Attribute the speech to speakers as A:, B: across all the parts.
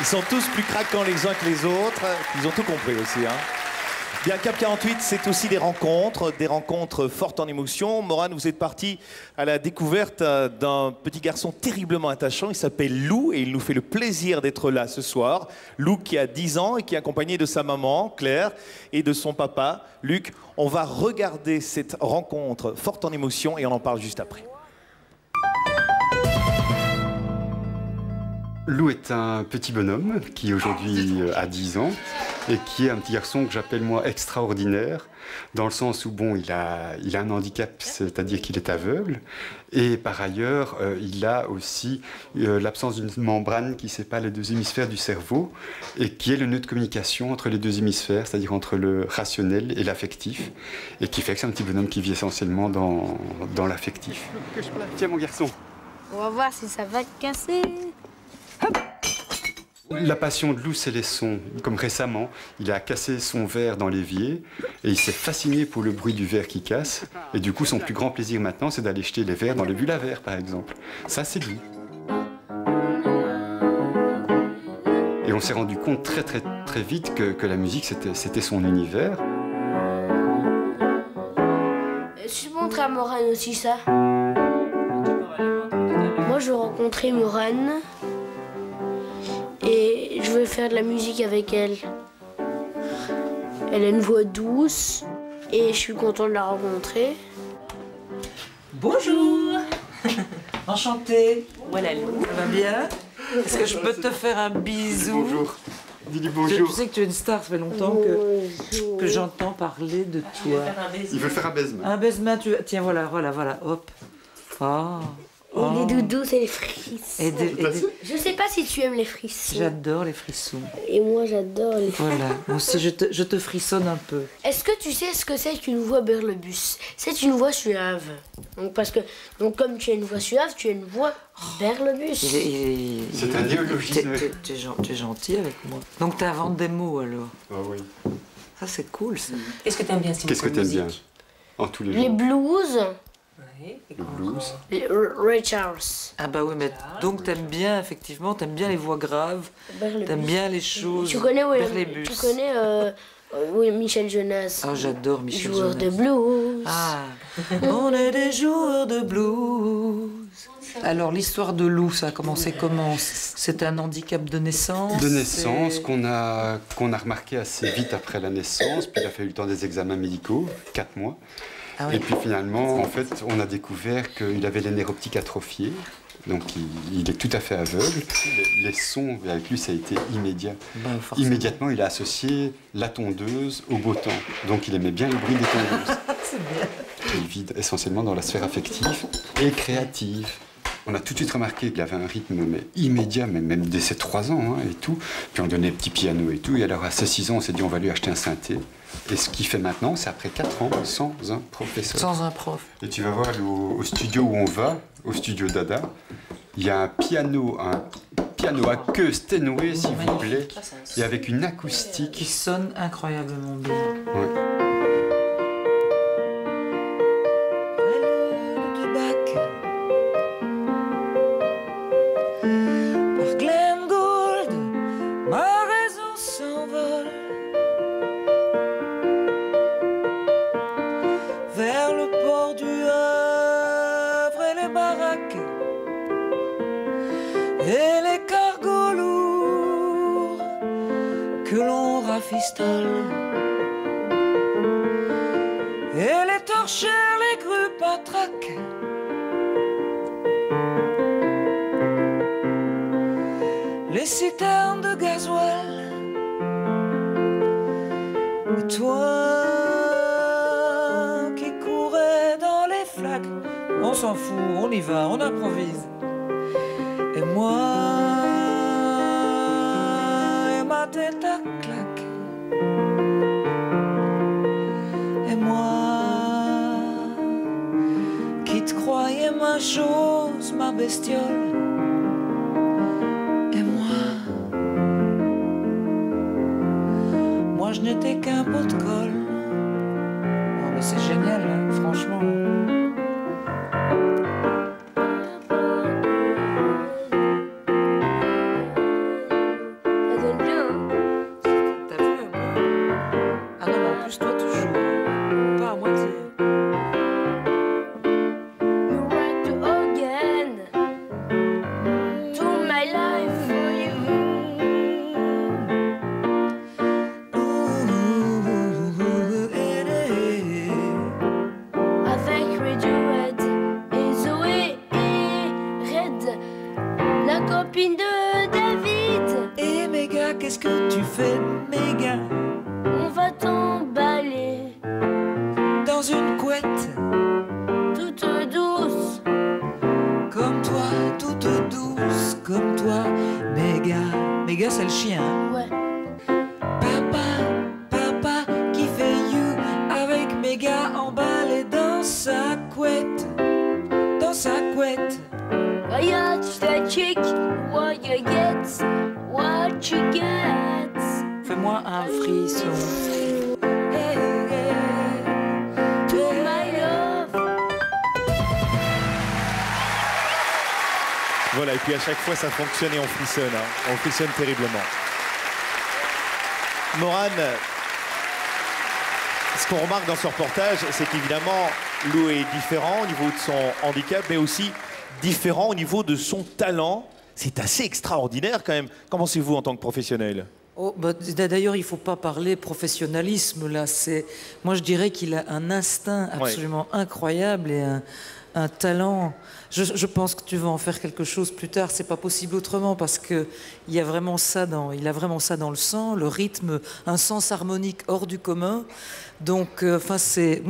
A: Ils sont tous plus craquants les uns que les autres. Ils ont tout compris aussi. Hein. Bien, Cap 48, c'est aussi des rencontres fortes en émotion. Morane, vous êtes parti à la découverte d'un petit garçon terriblement attachant. Il s'appelle Lou et il nous fait le plaisir d'être là ce soir. Lou qui a 10 ans et qui est accompagné de sa maman, Claire, et de son papa, Luc. On va regarder cette rencontre forte en émotion et on en parle juste après.
B: Lou est un petit bonhomme qui aujourd'hui a 10 ans et qui est un petit garçon que j'appelle moi extraordinaire dans le sens où bon, il a un handicap, c'est-à-dire qu'il est aveugle et par ailleurs il a aussi l'absence d'une membrane qui sépare les deux hémisphères du cerveau et qui est le nœud de communication entre les deux hémisphères, c'est-à-dire entre le rationnel et l'affectif et qui fait que c'est un petit bonhomme qui vit essentiellement dans l'affectif. Tiens mon garçon.
C: On va voir si ça va casser.
B: La passion de Lou, c'est les sons. Comme récemment, il a cassé son verre dans l'évier et il s'est fasciné pour le bruit du verre qui casse. Et du coup, son plus grand plaisir maintenant, c'est d'aller jeter les verres dans le bulle à verre, par exemple. Ça, c'est lui. Et on s'est rendu compte très vite que la musique, c'était son univers.
C: Je montre à Morane aussi ça. Moi, je veux rencontrer Morane. Et je veux faire de la musique avec elle. Elle a une voix douce et je suis content de la rencontrer.
D: Bonjour. Enchantée.
E: Voilà Lou.
D: Ça va bien? Est-ce que je peux te faire un bisou?
B: Bonjour. Dis-lui bonjour.
D: Tu sais que tu es une star, ça fait longtemps que j'entends parler de toi.
B: Il veut faire un baise-main.
D: Un baise-main, tiens, voilà, hop. Oh.
C: Et les doudous et les frissons. Je sais pas si tu aimes les frissons.
D: J'adore les frissons.
C: Et moi j'adore les frissons.
D: Voilà, moi aussi je te frissonne un peu.
C: Est-ce que tu sais ce que c'est qu'une voix berlebus? C'est une voix suave. Donc comme tu as une voix suave, tu as une voix berlebus.
B: C'est un néologisme.
D: Tu es gentil avec moi. Donc tu inventes des mots alors?
B: Ah oui.
D: Ça c'est cool ça.
E: Qu'est-ce que tu aimes bien, Simon?
B: Qu'est-ce que tu aimes bien en tous les jours?
C: Les blues.
E: Oui,
B: Le blues.
C: Les Ray Charles.
D: Ah bah oui, mais donc t'aimes bien, effectivement, t'aimes bien les voix graves, t'aimes bien les choses.
C: Tu connais,
D: Berlebus.
C: tu connais oui, Michel Jonas.
D: Ah, j'adore Michel Jonas.
C: Joueur de blues.
D: Ah, on est des joueurs de blues. Alors, l'histoire de Lou, ça a commencé comment? C'est un handicap de naissance?
B: De naissance, qu'on a remarqué assez vite après la naissance, puis il a fallu le temps des examens médicaux, 4 mois.
D: Ah oui.
B: Et puis finalement, en fait, on a découvert qu'il avait les nerfs optiques atrophiés, donc il est tout à fait aveugle. Les sons, avec lui, ça a été immédiat.
D: Ben,
B: Immédiatement, il a associé la tondeuse au beau temps, donc il aimait bien le bruit des tondeuses.
D: C'est bien.
B: Il vit essentiellement dans la sphère affective et créative. On a tout de suite remarqué qu'il avait un rythme immédiat, même dès ses 3 ans hein, et tout. Puis on donnait petit piano et tout. Et alors à ses 6 ans, on s'est dit on va lui acheter un synthé. Et ce qu'il fait maintenant, c'est après 4 ans sans un professeur.
D: Sans un prof.
B: Et tu vas voir au studio où on va, au studio Dada, il y a un piano à queue sténouée s'il vous plaît, et avec une acoustique.
D: Qui sonne incroyablement bien.
B: Ouais.
D: Et les cargos lourds que l'on rafistole, et les torchères, les grues patraques, les citernes de gasoil. Et toi qui courais dans les flaques, on s'en fout, on y va, on improvise. Et moi, et ma tête à claque. Et moi, qui te croyais ma chose, ma bestiole. Et moi je n'étais qu'un pot de colle. Oh, mais c'est génial, hein, franchement. qu'est-ce que tu fais, méga?
C: On va t'emballer
D: Dans une couette,
C: toute douce.
D: comme toi, toute douce, comme toi, méga. Méga, c'est le chien.
C: Ouais.
D: Papa, qui fait you avec méga emballé dans sa couette. Dans sa couette.
C: Regarde ta chick, what you get, what you get.
D: Fais-moi un frisson. Hey, hey,
C: To my love.
A: Voilà, et puis à chaque fois, ça fonctionne et on frissonne. Hein. On frissonne terriblement. Morane, ce qu'on remarque dans ce reportage, c'est qu'évidemment, Lou est différent au niveau de son handicap, mais aussi différent au niveau de son talent. C'est assez extraordinaire quand même. Comment c'est vous en tant que professionnel?
D: Oh, bah, d'ailleurs, il ne faut pas parler professionnalisme là. Moi, je dirais qu'il a un instinct absolument incroyable et un talent. Je pense que tu vas en faire quelque chose plus tard. C'est pas possible autrement parce que il a vraiment ça dans le sang, le rythme, un sens harmonique hors du commun. Donc, moi,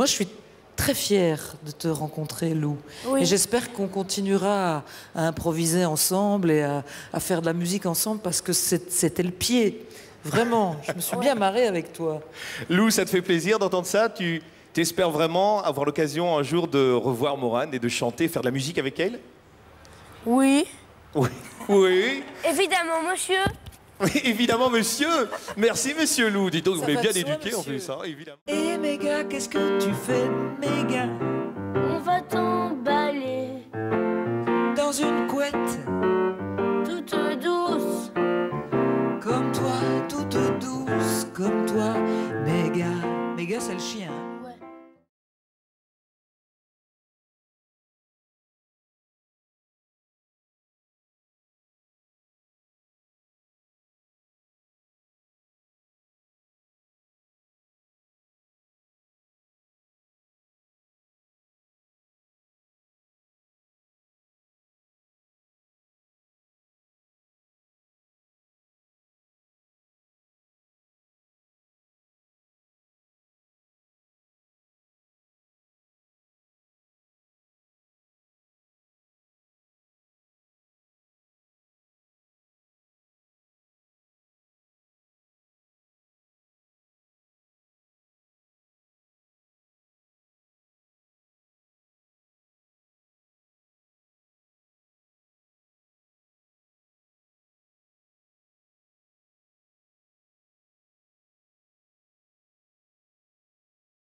D: je suis très fière de te rencontrer, Lou.
C: Oui.
D: Et j'espère qu'on continuera à improviser ensemble et à faire de la musique ensemble parce que c'était le pied. Vraiment, je me suis bien marrée avec toi.
A: Lou, ça te fait plaisir d'entendre ça? Tu espères vraiment avoir l'occasion un jour de revoir Morane et de chanter, faire de la musique avec elle?
C: Oui.
A: Oui. Oui.
C: Évidemment, monsieur.
A: Oui, évidemment, monsieur. Merci, monsieur Lou. Dis donc, vous
D: Ça
A: m'avez
D: va
A: bien
D: de soi,
A: éduqué en
D: monsieur.
A: plus, hein, évidemment.
D: Et méga, qu'est-ce que tu fais, méga?
C: On va t'emballer
D: Dans une couette,
C: toute douce.
D: comme toi, toute douce, comme toi, méga. Méga, c'est le chien.